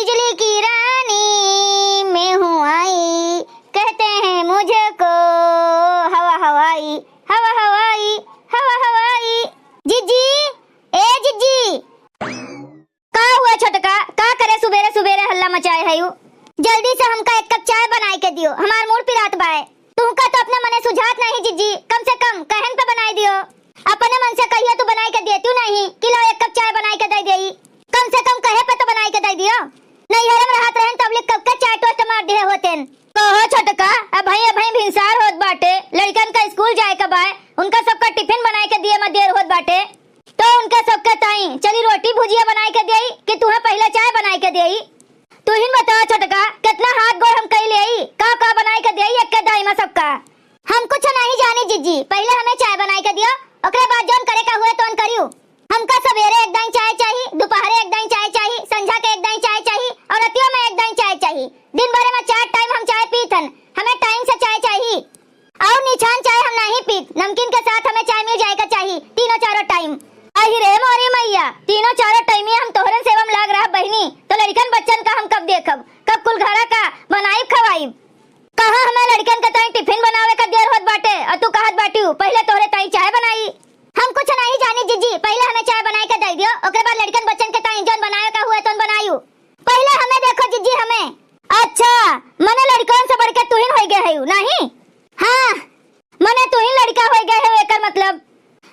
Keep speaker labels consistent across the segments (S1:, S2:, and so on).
S1: बिजली की रानी मैं हूँ आई, कहते हैं मुझको हवा हवाई, हवा हवाई, हवा हवाई। जिज्जी, ए जिज्जी, का हुआ छोटका? का करे सुबेरे सुबेरे हल्ला मचाए है? जल्दी से हमका एक कप चाय बनाई के दियो, हमार मूड पिरात बाए। तुमका तो अपना मने सुझात नहीं जिज्जी, कम से कम कहन पे बनाई दियो। अपने मन से कहिए तो बनाई के देती नहीं कि लो एक कप चाय बनाई के दे देई, कम से कम कहे पे तो बनाई के दे दियो। नहीं हरम रहत रहन तब लिख कब के चाय टोस्ट मार दिए होतेन। कहो छोटका, अब भाई भिनसार होत बाटे, लड़कन का स्कूल जाए कब आए, उनका सबका टिफिन बनाई के दिए में देर होत बाटे, तो उनके सबके ताई चली रोटी भुजिया बनाई के देई कि तुम्हें पहले चाय बनाई के देई? तू ही बता छोटका, कितना हाथ गोड़ हम कई लेई, का बनाई के देई एक के दाई में सबका? हम कुछ नहीं जानी जिज्जी, पहले हमें चाय बनाई के दियो, ओकरे बाद जोन करे का हुए तोन करियो। हमका सवेरे एक दाई चाय चाहिए, दोपहरे एक दाई चाय चाहिए, संझा के एक दाई चाय चाहिए और रातियों में एक दाई चाय चाहिए। दिन भर में 4 टाइम हम चाय पीतन, हमें टाइम से चाय चाहिए। और निछान चाय हम नहीं पीत, नमकीन के साथ हमें चाय मिल जाएगा चाहिए तीनों चारों टाइम। अहि रे मोरी मैया, तीनों चारों टाइम ही हम तोहरन सेवम लाग रहा बहनी, तो लड़कन बच्चन का हम कब देखब, कब कुल घरा का बनाई खवाई? कहां हमें लड़कन के ताई टिफिन बनावे का देर होत बाटे और तू कहत बाटी पहले तोहरे ताई चाय बनाई। हम कुछ नहीं जानी जिज्जी, पहले हमें चाय बनाई के दे दियो, ओकरे बाद लड़कन बच्चन के ताई जोन बनावे का हुए तोन बनायू। पहले हमें देखो जिज्जी, हमें। अच्छा, मने लड़कन से बढ़ के तू ही हो गए है नहीं? हां, मने तू ही लड़का हो गए है, एकर मतलब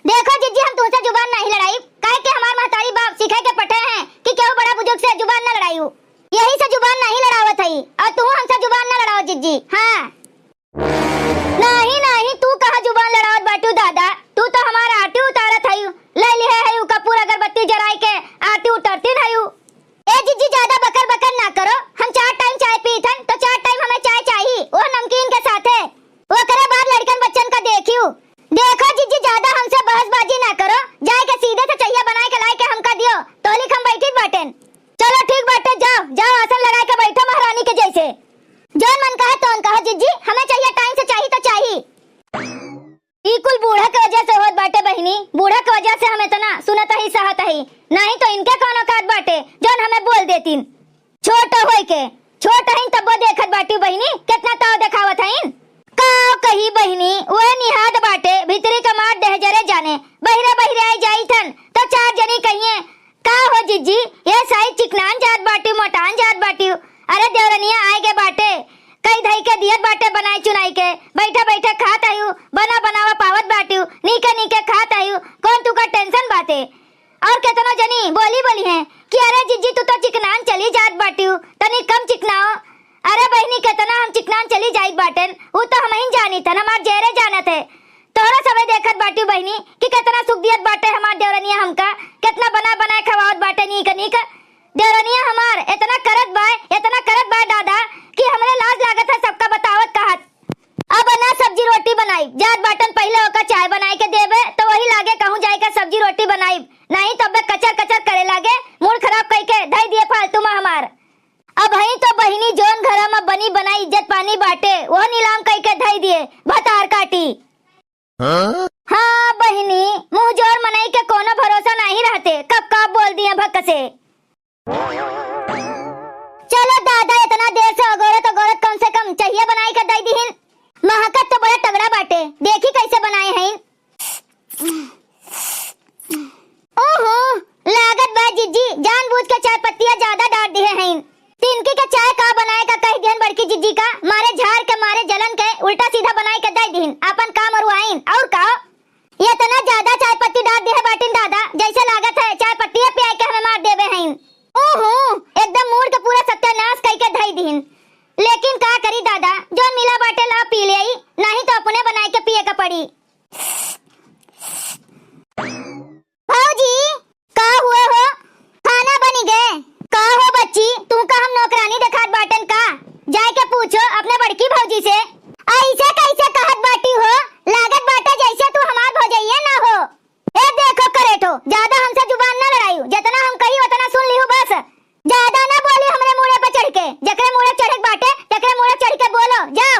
S1: देखो जिज्जी, हम तुमसे जुबान नहीं लड़ाई, काहे कि हमार महतारी बाप सिखाए के पटे हैं कि केहू बड़ा बुजुर्ग से जुबान न लड़ाइयो, यही से जुबान नहीं लड़ावत है। और तू हमसे जुबान न लड़ाओ जिज्जी। हां नहीं नहीं, तू कहां जुबान लड़ावत बाटू दादा, तू तो हमारा आरती उतारत है, ले लिए है कपूर अगरबत्ती जराई के आरती उतारती है। ए जिज्जी, ज्यादा बकर बकर ना करो, हम 4 टाइम चाय पीथन तो 4 टाइम हमें चाय चाहिए, वो नमकीन के साथ है, वो करे बाद लड़कन बच्चन का देखियो। देखो जिज्जी, ज्यादा हमसे बहसबाजी ना करो, जाए के सीधे से चाहिए बनाए के लाए के हमका दियो, तो लिख हम बैठी बाटेन। चलो ठीक बाटे, जाओ जाओ आसन लगा के बैठो महारानी के जैसे, जोन मन कहे तोन कहो जिज्जी, हमें चाहिए टाइम से चाहिए तो चाहिए। ई कुल बूढ़ा के वजह से होत बाटे बहनी, बूढ़ा के वजह से हमें तो ना सुनत ही सहत ही, नहीं तो इनके कोनो काट बाटे जोन हमें बोल देतीन। छोट होई के छोट हईन तब देखत बाटी बहनी, कितना ताव दिखावत हईन। का कही बहनी, ओए निहाद बाटे, भीतरी का मार देह जरे जाने, बहिरे बहिरे आई जाई थन तो 4 जनी कहिए का हो जिज्जी, ये साई चिकनान जात बाटी, मोटान जात बाटी, अरे देवरनिया आए के बाटे, कई धई के दियत बाटे बनाई चुनाई के, बैठे बैठे खात आयु, बना बनावा पावत बाटी, नीके नीके खात आयु, कौन तू का टेंशन बाटे? और कितना जनी बोली है कि अरे जिज्जी तू तो चिकनान चली जात बाटी, तनी कम चिकनाओ। अरे बहनी, कितना हम चिकनान चली जाइत बाटन, वो तो हम ही जानी थन, हमार जेरे जानत है। तोरा सबे देखत बाटी बहनी कि कितना सुख दियत बाटे हमार देवरनिया, हमका कितना बना बनाए खवावत बाटे नीक नीक। देवरनिया हमार इतना करत बाय दादा कि हमरे लाज लागत है सबका बतावत कहत। अब ना सब्जी रोटी बनाई जात बाटन, पहले ओका चाय बनाई के देबे तो वही लागे कहूं जाए के सब्जी रोटी बनाई, नहीं तब कचर कचर करे लागे, मूड खराब कई के धई दिए फालतू में हमार। अब हई तो बहिनी जोन घर में बनी बनाई इज्जत पानी बाटे, वो नीलाम कई के धई दिए भतार काटी। हाँ बहिनी, मुंह जोर मनाई के कोनो भरोसा नहीं रहते, कब कब बोल दिए भक्क से। चलो दादा, इतना देर से अगोरत कम से कम चाहिए बनाई के दई दीहिन, महकत तो बड़ा तगड़ा बाटे, देखी कैसे बनाए हैं। ओहो, लागत बा जिज्जी जानबूझ के चाय पत्तियां ज्यादा डाल दिए हैं, तिनकी के चाय का बनाए का कह दिहन बड़की जिज्जी का, मारे झाड़ के मारे जलन के उल्टा सीधा बनाए के दई दीहिन, अपन काम अरुआइन और का ये इतना ज्यादा चाय पत्ती डाल दिए बाटिन दादा, जैसे लागत है चाय पत्ती पिया के हमें मार देवे हैं। ओहो, एकदम मूड के पूरा सत्यानाश कई के धई दीहिन, लेकिन का करी दादा, जो मिला बाटे ला पी ले, नहीं तो अपने बनाए के पिए का पड़ी। भाऊजी, का हुए हो? खाना बनी गए? का हो बच्ची, तू का हम नौकरानी दिखात बाटन का? जाए के पूछो अपने बड़की भौजी से। ऐसे कैसे कहत बाटी हो, लागत बाटा जैसे तू हमार भौजैया ना हो। ए देखो करेठो, ज्यादा हमसे जुबान ना लड़ाइयो, जितना हम कही उतना सुन लियो बस, ज्यादा ना बोली हमरे मुड़े पे चढ़ के, जकरे मुड़े चढ़े बाटे तकरे मुड़े चढ़ के बोलो, जाओ।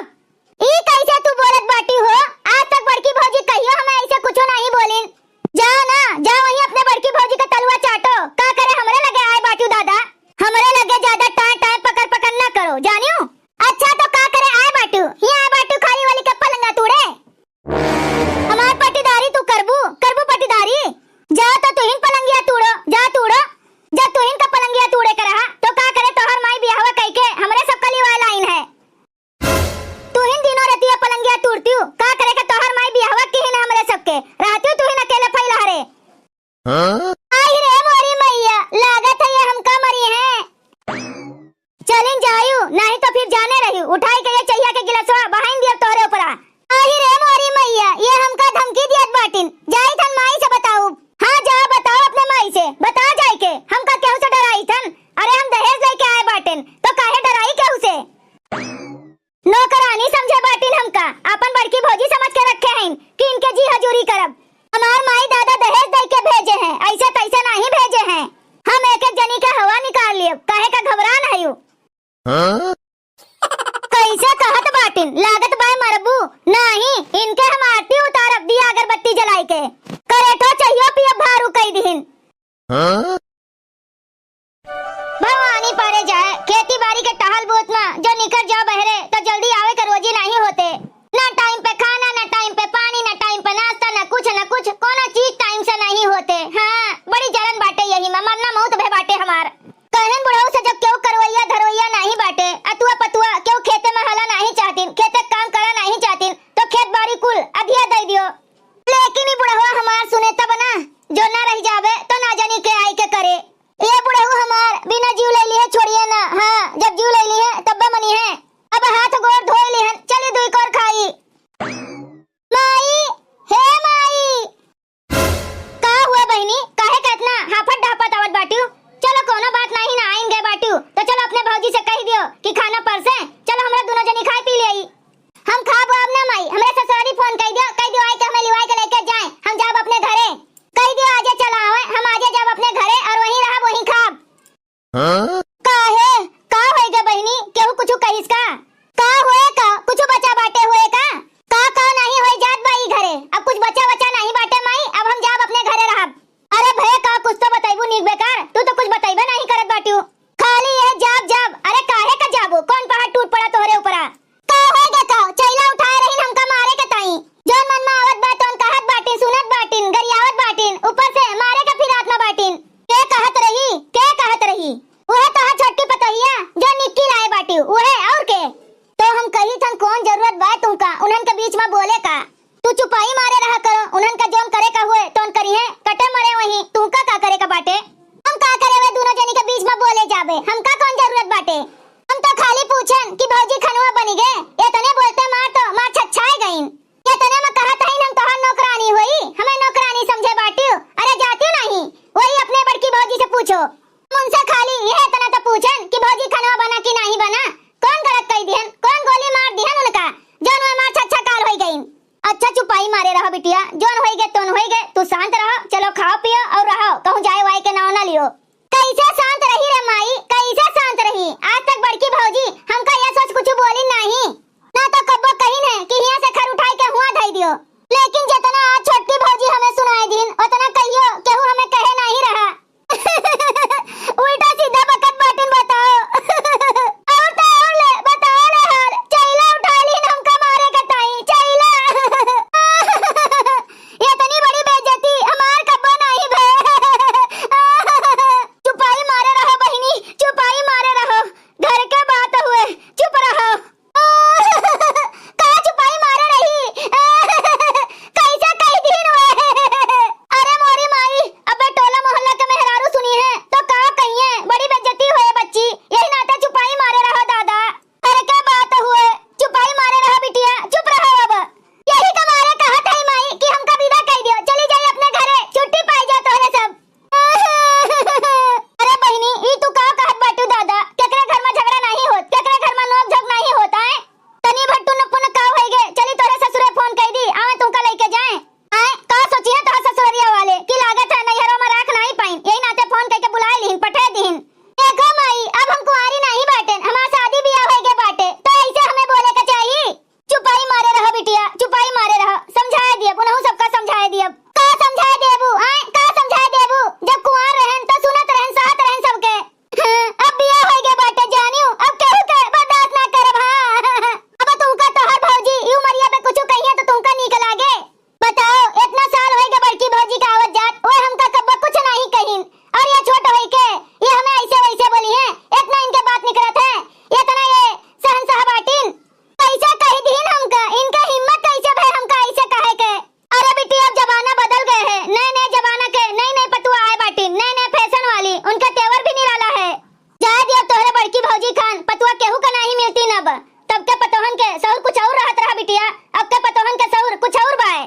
S1: संगिया टूटती हूँ का करे का तोहर माई बियाहवा की ही ना हमरे सबके रहती तू ही न अकेले फैला रे। आई रे मोरी मैया लागत है ये हमका मरी है। चलिन जायू नहीं तो फिर जाने रही उठाई के ये चाहिए के गिलासवा बहाइन दिया तोहरे ऊपरा। आई रे मोरी मैया ये हमका धमकी दियत बाटिन जाई थन माई से बताऊ। हाँ जा बताओ अपने माई से बता जाए के हमका केहू से डराई थन। अरे हम दहेज लेके आए बाटिन तो काहे डराई केहू से। नौकरानी समझे बाटिन हमका अपन बड़की भौजी समझ के रखे हैं कि इनके जी हजूरी करब। हमार माई दादा दहेज दे के भेजे हैं ऐसे तैसे नहीं भेजे हैं। हम एक एक जनी के हवा निकाल लिए काहे का घबरा नहीं हूँ। कैसे कहत बाटिन लागत बाय मरबू नहीं इनके हम आरती उतारब दिया अगरबत्ती जलाई के करेठो चाहिए पिया भारू कई दिन। भवानी पारे जाए खेती बाड़ी के टहल बोत में जो निकल जाओ बहरे तो जल्दी आवे के रोजी नहीं होते। ना टाइम पे खाना ना टाइम पे पानी ना टाइम पे नाश्ता ना कुछ कोनो चीज टाइम से नहीं होते। हाँ बड़ी जलन बाटे यही में मरना मौत भे बाटे हमार। कहन बुढ़ाऊ से जब क्यों करवैया धरवैया नहीं बाटे अतुआ पतुआ क्यों खेते में हला नहीं चाहतीन खेते काम करा नहीं चाहतीन तो खेत बाड़ी कुल अधिया दे दियो। लेकिन बुढ़ावा हमार सुने तब ना जो ना रह जावे तो ना जानी के आई के करे। ये बुढ़ाऊ हमार बिना जीव ले लिए छोड़िए ना। हाँ जब जीव ले लिए तब मनी है अब हाथ गोड़ धोए लिए चली दुई कर खाई। माई हे माई का हुआ बहनी काहे का इतना हाफत ढापत आवत बाटू। चलो कोनो बात नहीं ना आएंगे बाटू तो चलो अपने भौजी से कह दियो कि खाना परसे चलो हमरा दोनों जनी खाई पी ले। हम खाब अब ना माई हमरे ससुरारी फोन कह दियो आई के हमें लिवाई के लेके जाए हम जाब अपने घरे कह दियो आजे चला आवे हम आजे जाब अपने घरे और वहीं रहा वहीं खाब। काहे का होएगा बहनी केहू कुछ कहिस का होए का कुछ बचा बाटे होए का नहीं होए जात बाई घरे अब कुछ बचा नहीं बाटे माई अब हम जाब अपने घरे रहब। अरे भैया का कुछ तो बताइबू नीक बेकार तू तो कुछ बताइबे नहीं करत बाटियो खाली ये जाब अरे काहे का जाबू कौन पहाड़ टूट पड़ा तोहरे ऊपरा का होएगा का चैला उठाए रही हमका मारे के ताई जोन मन में आवत बा तोन कहत बाटिन सुनत बाटिन गरियावत बाटिन ऊपर से मारे का फिर हाथ में बाटिन के कहत रही वह तो छोटी पतहिया जो निक्की लाए बाटी वह और के तो हम कही थन कौन जरूरत बा तुमका उन्हन के बीच में बोले का तू चुपाई मारे रहा करो उन्हन का जोन करे का हुए तोन करी है कटे मरे वही तू का करे का बाटे हम का करे वे दोनों जनी के बीच में बोले जाबे हमका कौन जरूरत बाटे। हम तो खाली पूछन कि भौजी खनवा बनी गए ये तने बोलते मार छछाए गईन ये तने में कहत है हम तोहर नौकरानी होई हमें नौकरानी समझे बाटी अरे जाती नहीं वही अपने बड़की भौजी से पूछो उनसे खाली यह तना तो पूछन कि भौजी खनवा बना कि नहीं बना कौन गलत कह दिहन कौन गोली मार दिहन उनका जोन में मार छछा काल होई गईन। अच्छा चुपाई मारे रहो बिटिया जोन होई गए तोन होई गए तू शांत रहो चलो खाओ पियो और रहो कहूं जाए वाई के नाव ना लियो। कैसे शांत रही रे माई कैसे शांत रही आज तक बड़की भौजी हमका ये सोच कुछ बोली नहीं ना तो कब्बो कहीं है कि हिया से खर उठाई के हुआ धई दियो लेकिन जितना आज छोटी भौजी हमें सुनाई दिन उतना कहियो केहू हमें कहे नहीं रहा। उल्टा सीधा बकत बाटिन बताओ और तो और ले बताओ ले हाल चैला उठा ली हमका मारे का ताई चैला ये तनी बड़ी बेइज्जती हमार कब्बो नहीं भे। चुपाई मारे रहो बहिनी चुपाई मारे रहो घर के बात हुए चुप रहो। कहां चुपाई मारे रही कैसे कह दिन हुए अरे बिटिया, अब के पतोहन के सहुर कुछ और बाए।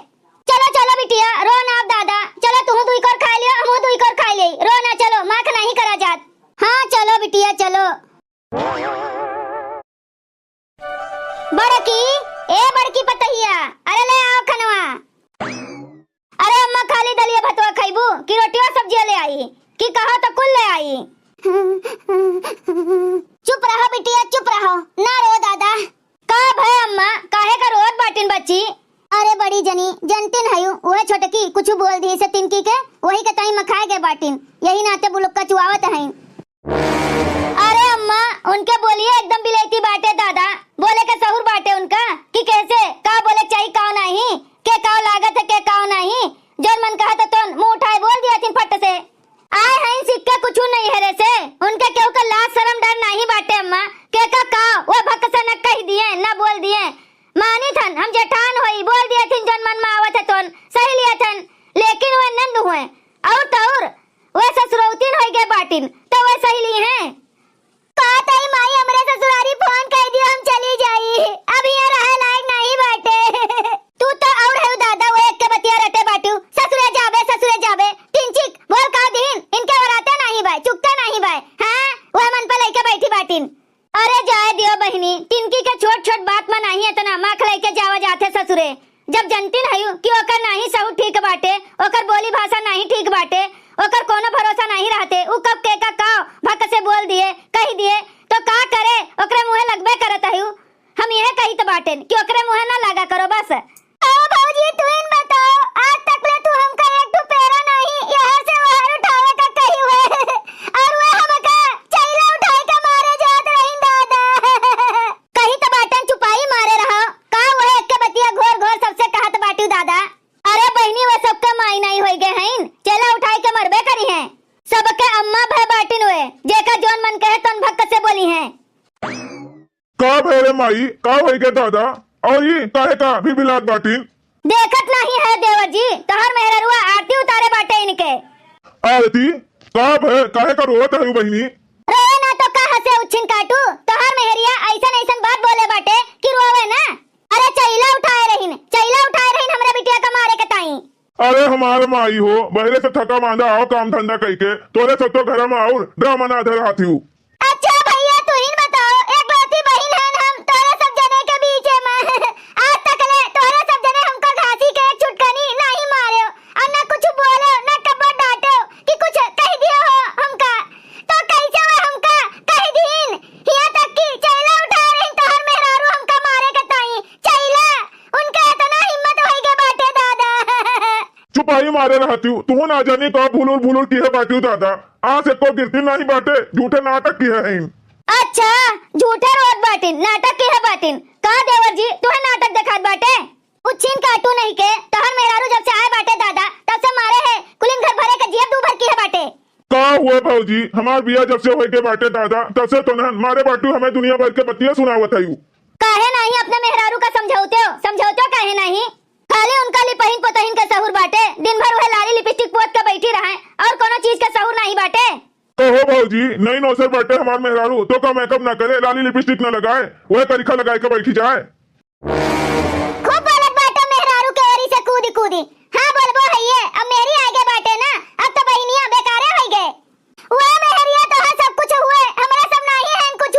S1: चलो चलो बिटिया, रो ना अब दादा, चलो तू दुई कर खा लियो, हम दुई कर खा ले, रो ना, चलो माख नहीं करा जात। हाँ चलो बिटिया चलो। बड़की, ए बड़की पतहिया, अरे ले आओ खनवा। अरे अम्मा खाली दलिया भतवा खाइबू कि रोटिया सब्जियां ले आई कि कहो तो कुल ले आई। चुप रहो बिटिया चुप रहो, ना रो दादा। का भय अम्मा, काहे का रोत बाटिन बच्ची? अरे बड़ी जनी जनतिन हयू, वह छोटकी कुछ बोल दी से तिनकी के, वही के ताई मखाए के बाटिन, यही नाते बुलुक्का चुआवत हैं। अरे अम्मा उनके बोलिए एकदम बिलेती बाटे दादा, बोले के सहूर बाटे उनका कि कैसे का बोले चाहिए का नहीं, के का लागत है के का नहीं, जोन मन कहा तो मुंह उठाए बोल दिया थिन फट से। आए हैं सिक्के कुछ नहीं है रे से, उनके केहू का लाज शर्म डर नहीं बाटे अम्मा, के का वो भक से न कह दिए न बोल दिए, मानी थन हम जेठान होई बोल दिए थिन जोन मन में आवत है तोन सही लिया थन, लेकिन वे नंद हुए और तौर वे ससुरौतीन होई गए बाटिन तो वे सही ली हैं। का ताई माई हमरे ससुरारी फोन कह दियो हम चली जाई, अब यहाँ रहे लायक नहीं बाटे। तू तो और है दादा, वो एक के बतिया रटे बाटू, ससुरे जाबे टिंचिक बोल का दिन इनके वराते नहीं भाई चुकते नहीं भाई, हां वो मन पे लेके बैठी बाटिन। अरे जाए दियो बहनी, तिनकी के छोट छोट बात में नहीं इतना माख लेके जावा जाते ससुरे, जब जनतिन हयू कि ओकर नहीं सहु ठीक बाटे, ओकर बोली भाषा नहीं ठीक बाटे, ओकर कोनो भरोसा नहीं रहते, उ कब के का भक से बोल दिए कह दिए तो का करे, ओकरे मुंह लगबे करत हयू। हम यह कही तो बाटेन कि ओकरे मुंह ना लगा करो बस। ओ भौजी तू इन बताओ, आज तक ले तू हमका एक टू पेरा नहीं यहाँ से वहां उठावे का कही हुए, और वो हमका चैला उठाए के मारे जात रही दादा। कही तो बाटन चुपाई मारे रहो, का वो एक के बतिया घोर घोर सबसे कहत बाटू दादा। अरे बहनी वो सबका माई नहीं होई गए हैं, चैला उठाए के मरबे करी हैं, सबके अम्मा भय बाटिन हुए, जेका जोन मन कहे तोन भक्त से बोली हैं।
S2: का भेरे माई का होई के दादा, और ये काहे का भी बिलात बाटिन?
S1: देखत नहीं है देवर जी, तोहर मेहररुआ आरती उतारे बाटे इनके।
S2: आरती का भय काहे का रोत है बहनी?
S1: रोए ना तो का हसे उछिन काटू, तोहर मेहरिया ऐसन ऐसन बात बोले बाटे कि रोवे ना। अरे चैला उठाए रहीन हमरे बिटिया का मारे के ताई।
S2: अरे हमारे माई हो, बहरे से थका मांदा आओ काम धंधा कई के, तोरे सब तो घर में और ड्रामा ना धर हाथी हूँ।
S1: अच्छा भैया तू ही बताओ, एक लौती बहन है हम तोरे सब जने के बीच में, आज तक ले तोरे सब जने हमको घासी के एक छुटकनी नहीं मारे और ना कुछ बोले ना कब्बा डांटे कि कुछ कह दिया हो हमका, तो कैसे वो हमका कह दीन, यहाँ तक कि चैला उठा रही तोहर मेहरारू हमका मारे के ताई, चैला उनका इतना हिम्मत होई के बाटे दादा।
S2: चुपाई मारे रहती हूँ, तू ना जानी का भूलुल की है बाटी हूँ दादा, आज से को गिरती नहीं बाटे, झूठे नाटक की है।
S1: अच्छा झूठे रोड बाटिन नाटक की है बाटिन, का देवर जी तू नाटक दिखात बाटे, उछिन काटू नहीं के, तोहर मेहरारू जब से आए बाटे दादा तब से मारे है कुलिन घर भरे के जेब दू भर की है बाटे।
S2: का हुआ भाजी, हमार बिया जब से होई के बाटे दादा तब से तो न मारे बाटू हमें दुनिया भर के बतिया सुनावत है।
S1: काहे नहीं अपने मेहरारू का समझौते हो काहे नहीं, खाली उनका लिपहिन पोतहिन के सहूर बाटे, दिन भर वह लाली लिपस्टिक पोत के बैठी रहे और कोनो चीज के सहूर नहीं बाटे।
S2: तो हो भाजी नई नौसर बाटे हमार मेहरारू तो का मेकअप ना करे, लाली लिपस्टिक न लगाए, वह तरीका लगाए के बैठी जाए।
S1: खूब बोलत बाटे मेहरारू के ओरी से कूदी, हाँ बोलबो है ये, अब मेरी आगे बाटे ना, अब तो बहनिया बेकारे होई गए, वह मेहरिया तो है सब कुछ हुए, हमरा सब नहीं है कुछ।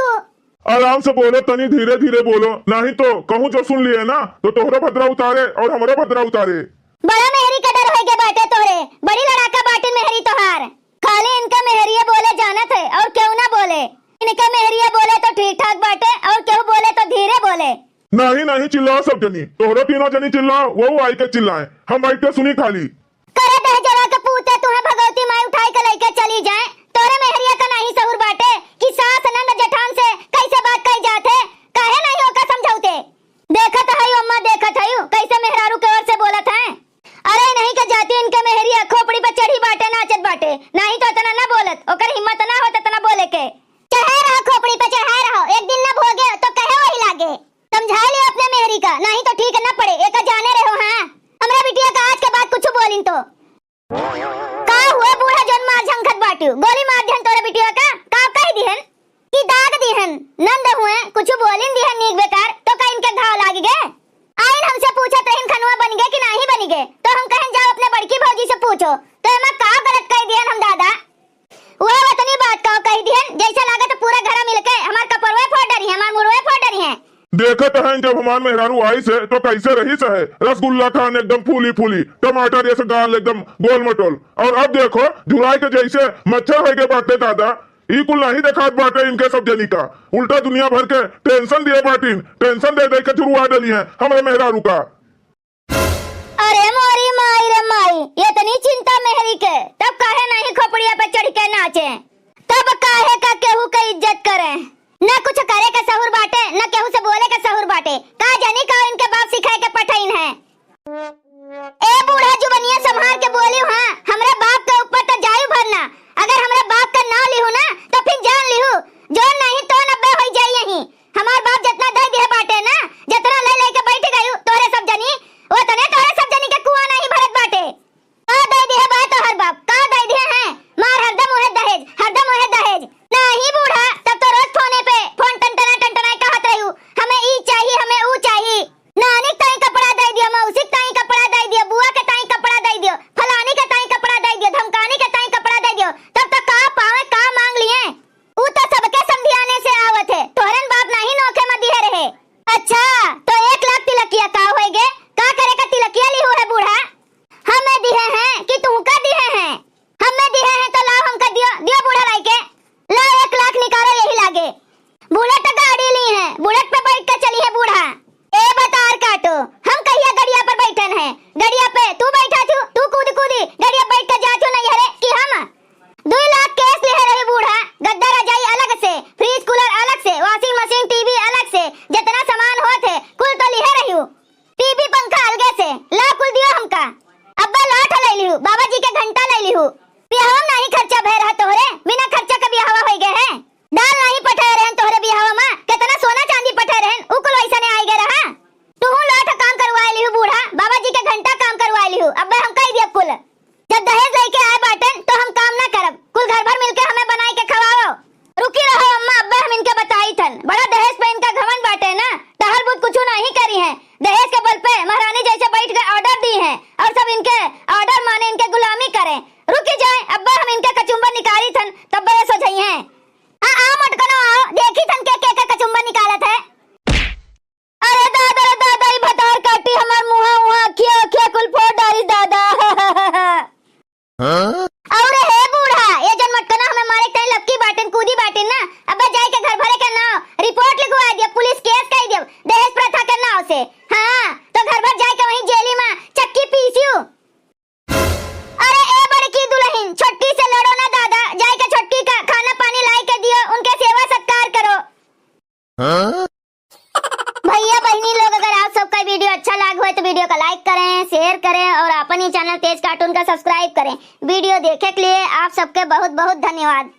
S2: आराम से बोलो, तनी धीरे धीरे बोलो, नहीं तो कहूँ जो सुन लिए ना तो तोहरा भद्रा उतारे और हमारा भद्रा उतारे।
S1: बड़ा मेहरी का डर होई के बाटे तोरे, बड़ी लड़ाका बाटिन मेहरी तोहार, खाली इनका मेहरिया बोले जानत है और क्यों ना बोले, इनका मेहरिया बोले तो ठीक ठाक बाटे और क्यों बोले तो धीरे बोले।
S2: नहीं चिल्लाओ सब जनी, तोहरा तीनों जनी चिल्लाओ, वो आई के चिल्लाए, हम बैठ के सुनी खाली।
S1: करे दे जरा के पूते तुम्हें भगवती माई उठाई के लेके चली जाए, तोरे मेहरिया का नहीं सहूर बाटे कि सास नंद जेठान से कैसे बात कही जाते, काहे नहीं होकर समझौते। देखत है अम्मा देखत है कैसे मेहरारू के ओर से बोलत है, अरे नहीं के जाती इनके मेहरिया खोपड़ी पे चढ़ी बाटे नाचत बाटे, नहीं तो इतना ना बोलत, ओकर हिम्मत ना होत इतना बोले के। चढ़े रहो खोपड़ी पे चढ़े रहो, एक दिन ना भोगे तो कहे वही लागे, समझा लियो अपने मेहरी का, नहीं तो ठीक न पड़े एक जाने रहो। हाँ हमरा बिटिया का आज के बाद कुछ बोलिन तो का हुआ बूढ़ा जोन मार झंखत बाटू, गोली मार दिहन तोरे बिटिया का कह दिहन कि दाग दिहन, नंद हुए कुछ बोलिन दिहन नीक बेकार तो का इनके घाव लाग गए। पूछो तो एमा का गलत कह दिहन हम दादा। वह वतनी बात का कह दिहन जैसा लागा तो पूरा घर मिलके हमार कपड़वे फोड़ डरी है, हमार मुड़वे फोड़ डरी है।
S2: देखत हैं जब हमार मेहरारू आई से तो कैसे रही सहे, रसगुल्ला खान एकदम फूली फूली, टमाटर जैसे गाल एकदम गोल मटोल, और अब देखो जुलाई के जैसे मच्छर हो गए बाटे दादा। ई कुल नहीं देखात बाटे इनके सब जनी का, उल्टा दुनिया भर के टेंशन दिए बाटीन, टेंशन दे दे के जुड़वा डली है हमारे मेहरारू का।
S1: अरे मोरी माई रे माई, इतनी चिंता मेहरी के तब काहे नहीं खोपड़िया पे चढ़ के नाचे, तब काहे का केहू का इज्जत करे, न कुछ करे के सहूर बाटे न केहू से बोले के सहूर बाटे। का जानी का इनके बाप सिखाए के पठाइन है। ए बूढ़ा जुबनिया संभाल के बोलियो, हां हमरा बाप के ऊपर तो जायु भरना, अगर हमरा बाप का नाम लिहू ना तो फिर जान लिहू, जो नहीं तो नब्बे हो जाई यही। हमार बाप जितना दे दिए बाटे ना, जितना ले लेके बैठ गयू तोरे सब जनी, वो तने तोरे सब जनी के कुआं नहीं भरत बाटे। का दे दिए बा तो हर बाप का दे दिए हैं, मार हरदम ओहे दहेज, हरदम ओहे दहेज। नहीं बूढ़ा तब तो रोज फोने पे फोन टनटना कहत रहू, हमें ई चाहिए हमें ऊ चाहिए। नानी ताई कपड़ा दे दियो, मौसी ताई कपड़ा दे दियो, बुआ के ताई कपड़ा दे दियो, फलानी के ताई कपड़ा दे दियो, धमकानी के ताई कपड़ा दे दियो। तब तो का पावे का मांग लिए, ऊ तो सबके समझाने से आवत है, तोरन बाप नहीं नोखे में दिए रहे। अच्छा तो 1 लाख तिलकिया का होएगे, का करे का तिलकिया लिहू है बूढ़ा, हमें दिए हैं कि तू का दिए हैं, हमें दिए हैं तो लाओ हमका दियो, दियो बूढ़ा लाई के ला 1 लाख निकालो यही लागे। बुलेट गाड़ी ली है, बुलेट पे बैठ के चली है बूढ़ा। ए बतार काटो, हम कहिया गड़िया पर बैठन है, गड़िया पे तू बैठा छू, तू कूदी गड़िया बैठ के जा छू नहीं हरे कि हम 2 लाख कैश ले रही बूढ़ा, गद्दा रजाई अलग से, फ्रिज कूलर अलग से, वॉशिंग मशीन टीवी अलग से, जितना सामान होत है कुल तो ले रही हूँ, टीवी पंखा अलगे से ला कुल दियो हमका। अब्बा लाठ ले लिहू, बाबा जी के घंटा ले लिहू, बिहाव नहीं खर्चा भय रहा तोहरे, बिना खर्चा का बिहावा हो गए हैं, दाल नहीं पठाए रहन तोहरे बिहावा में, कितना सोना चांदी पठाए रहन उकुल वैसा नहीं आई गए रहा। तू लाठ काम करवाए लिहू बूढ़ा, बाबा जी के घंटा काम करवाए लिहू, अब्बा हम कह दिया कुल, जब दहेज लेके आए बाटन तो हम काम ना करब, कुल घर भर मिलके हमें बनाई के खवाओ। रुकी रहो अम्मा, अब्बा हम इनके बताई थन, बड़ा दहेज पे इनका घमंड बाटे ना, टहल बुत कुछ नहीं करी है, दहेज के बल पे महारानी जैसे बैठ के ऑर्डर दी है और सब इनके ऑर्डर माने इनके गुलामी करें। रुकी जाए अब्बा हम इनके कचुम्बर निकाली थन तब बे सोचई हैं। आ मटकनो आओ देखी थन के कचुम्बर निकालत है। अरे दादा ई भतार काटी हमार मुहा उहा अखिया कुल फोड़ डाली दादा। और हे बूढ़ा ये जन मटकना हमें मारे तई लपकी बाटन कूदी बाटन ना, अब्बा जाए के घर भरे के नाव रिपोर्ट लिखवा दिया, पुलिस केस कह दियो दहेज प्रथा के नाव से। हां तो घर भर जाए के वहीं जेली में चक्की पीसियो। अरे ए बड़की दुल्हन छोटकी से लड़ो ना दादा, जाए के छोटकी का खाना पानी लाई के दियो, उनके सेवा सत्कार करो। भैया बहनी लोग अगर आप सबका वीडियो अच्छा लगा हो तो वीडियो को लाइक करें, शेयर करें और अपन ही चैनल तेज कार्टून का सब्सक्राइब करें। वीडियो देखने के लिए आप सबके बहुत बहुत धन्यवाद।